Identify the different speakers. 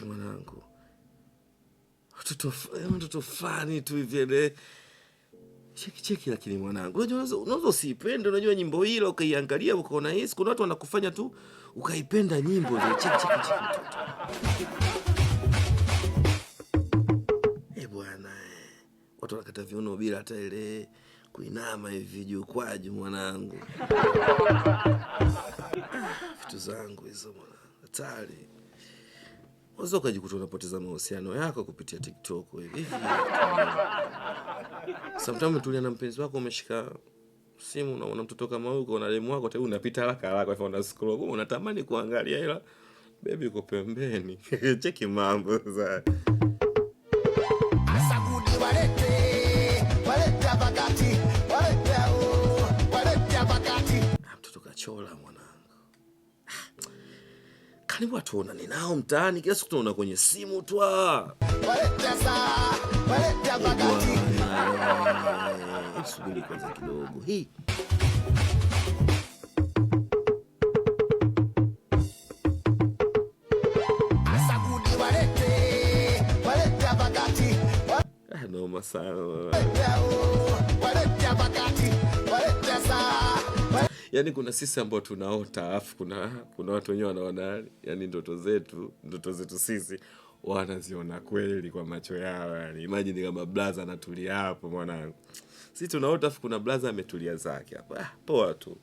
Speaker 1: mwanangu. Watoto fani tu hivi cheki lakini mwanangu. Unaweza usipende, unajua nyimbo hilo ukaiangalia ukaona yes, kuna watu wanakufanya tu ukaipenda nyimbo ile. Cheki mtoto. Bwana watu wanakata viuno bila hata ile kuinama hivi juu kwaje mwanangu. Vitu zangu hizo mwana. Hatari. Unaweza ukajikuta unapoteza mahusiano yako kupitia TikTok hivi. Sometimes tulia na mpenzi wako umeshika simu na una mtoto kama huyo una demu wako tayari unapita haraka hivyo una scroll unatamani kuangalia ila baby uko pembeni. Cheki mambo sasa. Mtoto kachola mwanangu. Kani watu wana ninao mtaani kila siku tunaona kwenye simu tu. Subiri kwanza kidogo. Hii. Noma sana. Yaani kuna sisi ambao tunaota alafu kuna watu wenyewe wanaona yani ndoto zetu sisi wanaziona kweli kwa macho yao. Yani imagine kama blaza anatulia hapo mwanangu. Sisi tunaota alafu kuna blaza ametulia zake hapa. Poa tu.